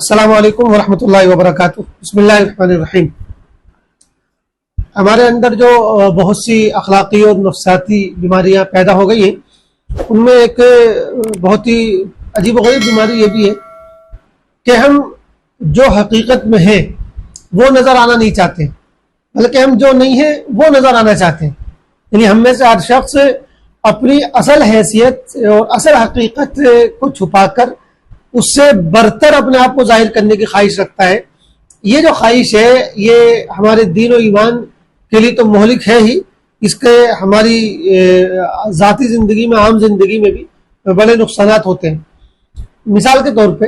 السلام علیکم ورحمۃ اللہ وبرکاتہ۔ بسم اللہ الرحمن الرحیم۔ ہمارے اندر جو بہت سی اخلاقی اور نفسیاتی بیماریاں پیدا ہو گئی ہیں، ان میں ایک بہت ہی عجیب و غریب بیماری یہ بھی ہے کہ ہم جو حقیقت میں ہیں وہ نظر آنا نہیں چاہتے، بلکہ ہم جو نہیں ہیں وہ نظر آنا چاہتے ہیں۔ یعنی ہم میں سے ہر شخص اپنی اصل حیثیت اور اصل حقیقت کو چھپا کر اس سے برتر اپنے آپ کو ظاہر کرنے کی خواہش رکھتا ہے۔ یہ جو خواہش ہے یہ ہمارے دین و ایمان کے لیے تو مہلک ہے ہی، اس کے ہماری ذاتی زندگی میں، عام زندگی میں بھی بڑے نقصانات ہوتے ہیں۔ مثال کے طور پہ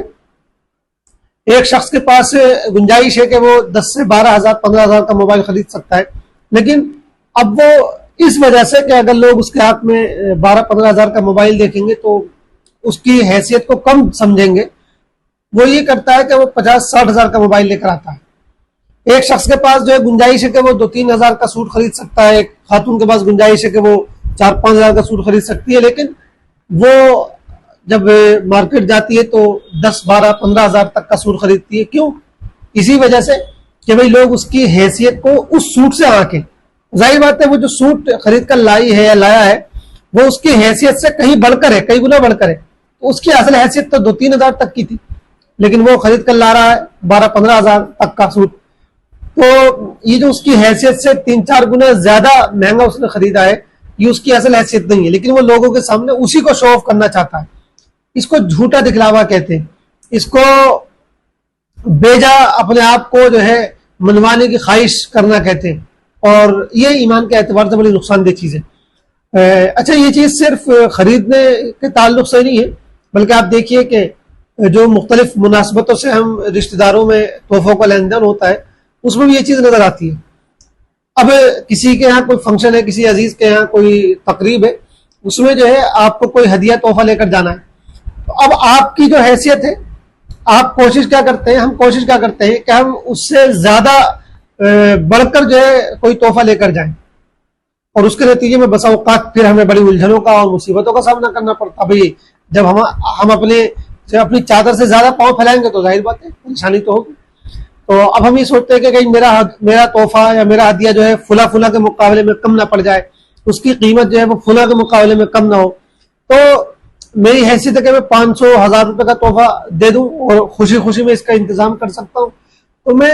ایک شخص کے پاس گنجائش ہے کہ وہ 10 سے 12,000 15,000 کا موبائل خرید سکتا ہے، لیکن اب وہ اس وجہ سے کہ اگر لوگ اس کے ہاتھ میں 12-15,000 کا موبائل دیکھیں گے تو اس کی حیثیت کو کم سمجھیں گے، وہ یہ کرتا ہے کہ وہ 50-60,000 کا موبائل لے کر آتا ہے۔ ایک شخص کے پاس جو ہے گنجائش ہے کہ وہ 2-3 ہزار کا سوٹ خرید سکتا ہے، ایک خاتون کے پاس گنجائش ہے کہ وہ 4-5 ہزار کا سوٹ خرید سکتی ہے، لیکن وہ جب مارکیٹ جاتی ہے تو 10-12-15 ہزار تک کا سوٹ خریدتی ہے۔ کیوں؟ اسی وجہ سے کہ بھئی لوگ اس کی حیثیت کو اس سوٹ سے آنکیں۔ ظاہر بات ہے وہ جو سوٹ خرید کر لائی ہے یا لایا ہے وہ اس کی حیثیت سے کہیں بڑھ کر ہے، کئی گنا بڑھ کر ہے۔ اس کی اصل حیثیت تو 2-3 ہزار تک کی تھی، لیکن وہ خرید کر لا رہا ہے 12-15 ہزار تک کا سوٹ۔ تو یہ جو اس کی حیثیت سے 3-4 گنا زیادہ مہنگا اس نے خریدا ہے، یہ اس کی اصل حیثیت نہیں ہے، لیکن وہ لوگوں کے سامنے اسی کو شو آف کرنا چاہتا ہے۔ اس کو جھوٹا دکھلاوا کہتے ہیں، اس کو بیجا اپنے آپ کو جو ہے منوانے کی خواہش کرنا کہتے ہیں، اور یہ ایمان کے اعتبار سے بڑی نقصان دہ چیز ہے۔ اچھا، یہ چیز صرف خریدنے کے تعلق سے نہیں ہے، بلکہ آپ دیکھیے کہ جو مختلف مناسبتوں سے ہم رشتہ داروں میں تحفوں کا لین دین ہوتا ہے اس میں بھی یہ چیز نظر آتی ہے۔ اب کسی کے ہاں کوئی فنکشن ہے، کسی عزیز کے ہاں کوئی تقریب ہے، اس میں جو ہے آپ کو کوئی ہدیہ تحفہ لے کر جانا ہے، تو اب آپ کی جو حیثیت ہے، آپ کوشش کیا کرتے ہیں، ہم کوشش کیا کرتے ہیں کہ ہم اس سے زیادہ بڑھ کر جو ہے کوئی تحفہ لے کر جائیں، اور اس کے نتیجے میں بسا اوقات پھر ہمیں بڑی الجھنوں کا اور مصیبتوں کا سامنا کرنا پڑتا۔ بھئی جب ہم اپنی چادر سے زیادہ پاؤں پھیلائیں گے تو ظاہر بات ہے پریشانی تو ہوگی۔ تو اب ہم یہ سوچتے ہیں کہ کہیں میرا تحفہ یا میرا ہدیہ جو ہے فلاں کے مقابلے میں کم نہ پڑ جائے، اس کی قیمت جو ہے وہ فلاں کے مقابلے میں کم نہ ہو، تو میری حیثیت ہے کہ میں 500-1000 روپے کا تحفہ دے دوں اور خوشی خوشی میں اس کا انتظام کر سکتا ہوں، تو میں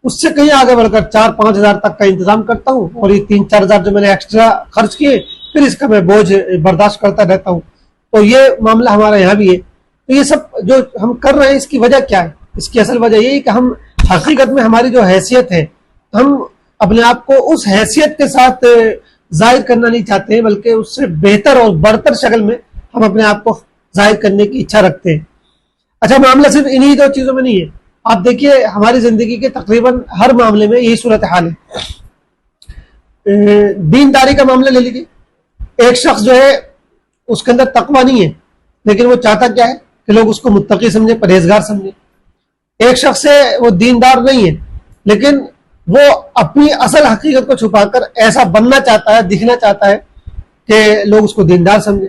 اس سے کہیں آگے بڑھ کر 4-5 ہزار تک کا انتظام کرتا ہوں، اور یہ 3-4 ہزار جو میں نے ایکسٹرا خرچ کیے پھر اس کا میں بوجھ برداشت کرتا رہتا ہوں۔ تو یہ معاملہ ہمارے یہاں بھی ہے۔ تو یہ سب جو ہم کر رہے ہیں اس کی وجہ کیا ہے؟ اس کی اصل وجہ یہی کہ ہم حقیقت میں ہماری جو حیثیت ہے ہم اپنے آپ کو اس حیثیت کے ساتھ ظاہر کرنا نہیں چاہتے ہیں، بلکہ اس سے بہتر اور برتر شکل میں ہم اپنے آپ کو ظاہر کرنے کی اچھا رکھتے ہیں۔ اچھا، معاملہ صرف انہی دو چیزوں میں نہیں ہے، آپ دیکھیے ہماری زندگی کے تقریباً ہر معاملے میں یہی صورتحال ہے۔ دینداری کا معاملہ لے لیجیے، ایک شخص جو ہے اس کے اندر تقویٰ نہیں ہے، لیکن وہ چاہتا کیا ہے کہ لوگ اس کو متقی سمجھے، پرہیزگار سمجھے۔ ایک شخص ہے وہ دیندار نہیں ہے، لیکن وہ اپنی اصل حقیقت کو چھپا کر ایسا بننا چاہتا ہے، دکھنا چاہتا ہے کہ لوگ اس کو دیندار سمجھے۔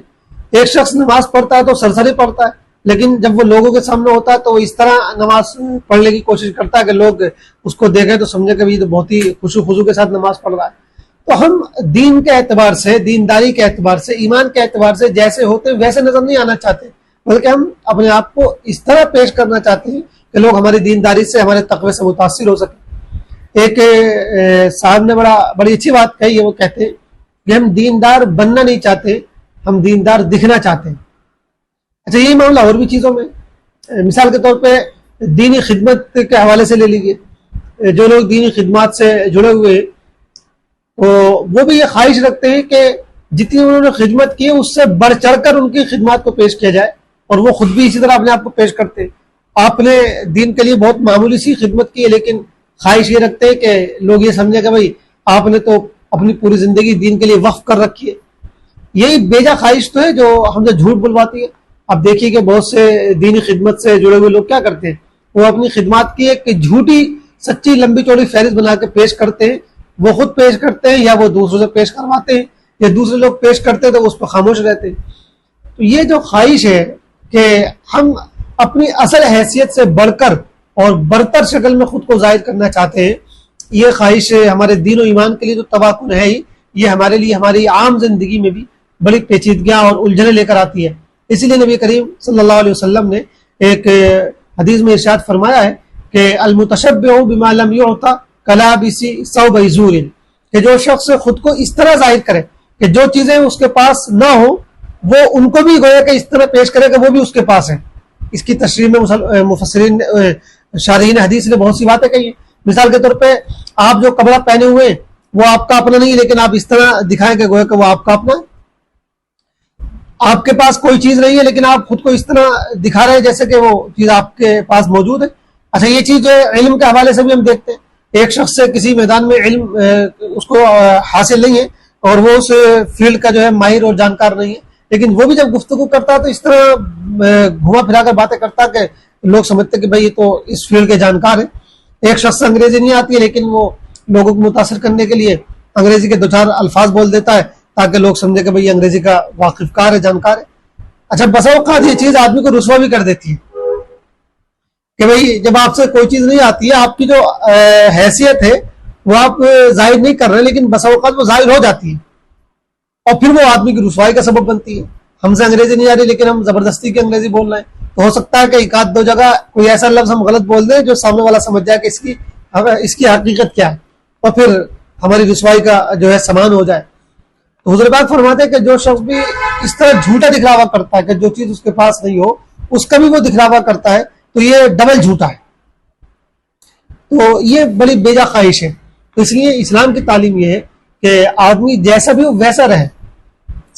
ایک شخص نماز پڑھتا ہے تو سرسری پڑھتا ہے، لیکن جب وہ لوگوں کے سامنے ہوتا ہے تو وہ اس طرح نماز پڑھنے کی کوشش کرتا ہے کہ لوگ اس کو دیکھیں تو سمجھے کہ یہ تو بہت ہی خوشو خضو کے ساتھ نماز پڑھ رہا ہے۔ تو ہم دین کے اعتبار سے، دینداری کے اعتبار سے، ایمان کے اعتبار سے جیسے ہوتے ویسے نظر نہیں آنا چاہتے، بلکہ ہم اپنے آپ کو اس طرح پیش کرنا چاہتے ہیں کہ لوگ ہماری دینداری سے، ہمارے تقوی سے متاثر ہو سکیں۔ ایک صاحب نے بڑی اچھی بات کہی ہے، وہ کہتے ہیں کہ ہم دیندار بننا نہیں چاہتے، ہم دیندار دکھنا چاہتے ہیں۔ اچھا، یہی معاملہ اور بھی چیزوں میں، مثال کے طور پہ دینی خدمت کے حوالے سے لے لیجیے، جو لوگ دینی خدمات سے جڑے ہوئے ہیں وہ بھی یہ خواہش رکھتے ہیں کہ جتنی انہوں نے خدمت کی ہے اس سے بڑھ چڑھ کر ان کی خدمات کو پیش کیا جائے، اور وہ خود بھی اسی طرح اپنے آپ کو پیش کرتے ہیں۔ آپ نے دین کے لیے بہت معمولی سی خدمت کی ہے، لیکن خواہش یہ رکھتے ہیں کہ لوگ یہ سمجھیں کہ بھائی آپ نے تو اپنی پوری زندگی دین کے لیے وقف کر رکھی ہے۔ یہی بیجا خواہش تو ہے جو ہم سے جھوٹ بلواتی ہے۔ اب دیکھیے کہ بہت سے دینی خدمت سے جڑے ہوئے لوگ کیا کرتے ہیں، وہ اپنی خدمات کی ایک جھوٹی سچی لمبی چوڑی فہرست بنا کے پیش کرتے ہیں، وہ خود پیش کرتے ہیں یا وہ دوسروں سے پیش کرواتے ہیں، یا دوسرے لوگ پیش کرتے ہیں تو اس پہ خاموش رہتے ہیں۔ تو یہ جو خواہش ہے کہ ہم اپنی اصل حیثیت سے بڑھ کر اور برتر شکل میں خود کو ظاہر کرنا چاہتے ہیں. یہ خواہش ہمارے دین و ایمان کے لیے تو تباہ کن ہے ہی، یہ ہمارے لیے ہماری عام زندگی میں بھی بڑی پیچیدگیاں اور الجھنیں لے کر آتی ہے. اسی لیے نبی کریم صلی اللہ علیہ وسلم نے ایک حدیث میں ارشاد فرمایا ہے کہ المتشبع بما لم يعط كلابس ثوب زور، کہ جو شخص خود کو اس طرح ظاہر کرے کہ جو چیزیں اس کے پاس نہ ہو وہ ان کو بھی گویا کہ اس طرح پیش کرے کہ وہ بھی اس کے پاس ہے. اس کی تشریح میں مفسرین شارحین حدیث نے بہت سی باتیں کہی ہیں. مثال کے طور پہ آپ جو کپڑا پہنے ہوئے ہیں وہ آپ کا اپنا نہیں، لیکن آپ اس طرح دکھائیں کہ گویا کہ وہ آپ کا اپنا ہے. آپ کے پاس کوئی چیز نہیں ہے لیکن آپ خود کو اس طرح دکھا رہے ہیں جیسے کہ وہ چیز آپ کے پاس موجود ہے. اچھا، یہ چیز جو ہے علم کے حوالے سے بھی ہم دیکھتے ہیں. ایک شخص سے کسی میدان میں علم اس کو حاصل نہیں ہے اور وہ اس فیلڈ کا جو ہے ماہر اور جانکار نہیں ہے، لیکن وہ بھی جب گفتگو کرتا ہے تو اس طرح گھما پھرا کر باتیں کرتا کہ لوگ سمجھتے کہ بھائی یہ تو اس فیلڈ کے جانکار ہیں. ایک شخص انگریزی نہیں آتی ہے لیکن وہ لوگوں کو متاثر کرنے کے لیے انگریزی کے دو چار الفاظ بول دیتا ہے تاکہ لوگ سمجھے کہ بھئی انگریزی کا واقف کار ہے، جانکار ہے. اچھا، بس اوقات یہ چیز آدمی کو رسوا بھی کر دیتی ہے کہ بھئی جب آپ سے کوئی چیز نہیں آتی ہے، آپ کی جو حیثیت ہے وہ آپ ظاہر نہیں کر رہے لیکن بس اوقات وہ ظاہر ہو جاتی ہے اور پھر وہ آدمی کی رسوائی کا سبب بنتی ہے. ہم سے انگریزی نہیں آ رہی لیکن ہم زبردستی کی انگریزی بول رہے ہیں، تو ہو سکتا ہے کہ ایک آدھ دو جگہ کوئی ایسا لفظ ہم غلط بول دیں جو سامنے والا سمجھ جائے کہ اس کی حقیقت کیا ہے اور پھر ہماری رسوائی کا جو ہے سامان ہو جائے. تو حضور پاک فرماتے ہیں کہ جو شخص بھی اس طرح جھوٹا دکھلاوا کرتا ہے کہ جو چیز اس کے پاس نہیں ہو اس کا بھی وہ دکھلاوا کرتا ہے تو یہ ڈبل جھوٹا ہے. تو یہ بڑی بیجا خواہش ہے. تو اس لیے اسلام کی تعلیم یہ ہے کہ آدمی جیسا بھی ہو ویسا رہے،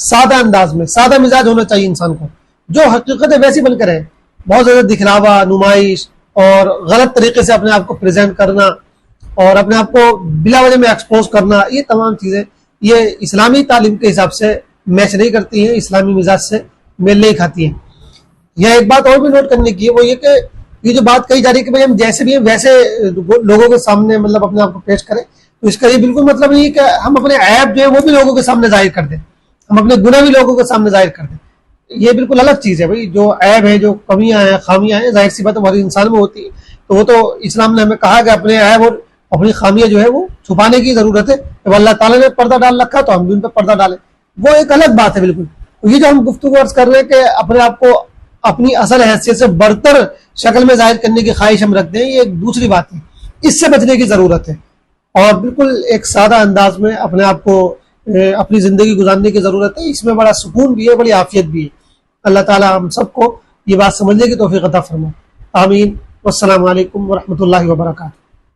سادہ انداز میں، سادہ مزاج ہونا چاہیے انسان کو، جو حقیقت ہے ویسی بن کر رہے. بہت زیادہ دکھلاوا، نمائش اور غلط طریقے سے اپنے آپ کو پریزنٹ کرنا اور اپنے آپ کو بلا وجہ میں ایکسپوز کرنا، یہ تمام چیزیں یہ اسلامی تعلیم کے حساب سے میچ نہیں کرتی ہیں، اسلامی مزاج سے میل نہیں کھاتی ہیں. یہ ایک بات اور بھی نوٹ کرنے کی ہے، وہ یہ کہ یہ جو بات کہی جا رہی ہے کہ بھائی ہم جیسے بھی ہیں ویسے لوگوں کے سامنے مطلب اپنے آپ کو پیش کریں، تو اس کا یہ بالکل مطلب نہیں کہ ہم اپنے عیب جو ہے وہ بھی لوگوں کے سامنے ظاہر کر دیں، ہم اپنے گناہ بھی لوگوں کے سامنے ظاہر کر دیں. یہ بالکل الگ چیز ہے. بھائی جو عیب ہے، جو کمیاں ہیں، خامیاں ہیں، ظاہر سی بات ہے ہر انسان میں ہوتی ہے، تو وہ تو اسلام نے ہمیں کہا کہ اپنے عیب اور اپنی خامیاں جو ہے وہ چھپانے کی ضرورت ہے. جب اللہ تعالیٰ نے پردہ ڈال رکھا تو ہم بھی ان پہ پردہ ڈالیں، وہ ایک الگ بات ہے بالکل. یہ جو ہم گفتگو عرض کر رہے ہیں کہ اپنے آپ کو اپنی اصل حیثیت سے برتر شکل میں ظاہر کرنے کی خواہش ہم رکھتے ہیں، یہ ایک دوسری بات ہے. اس سے بچنے کی ضرورت ہے اور بالکل ایک سادہ انداز میں اپنے آپ کو اپنی زندگی گزارنے کی ضرورت ہے. اس میں بڑا سکون بھی ہے، بڑی عافیت بھی ہے. اللہ تعالیٰ ہم سب کو یہ بات سمجھنے کی توفیق عطا فرمائے. آمین. والسلام علیکم ورحمۃ اللہ وبرکاتہ.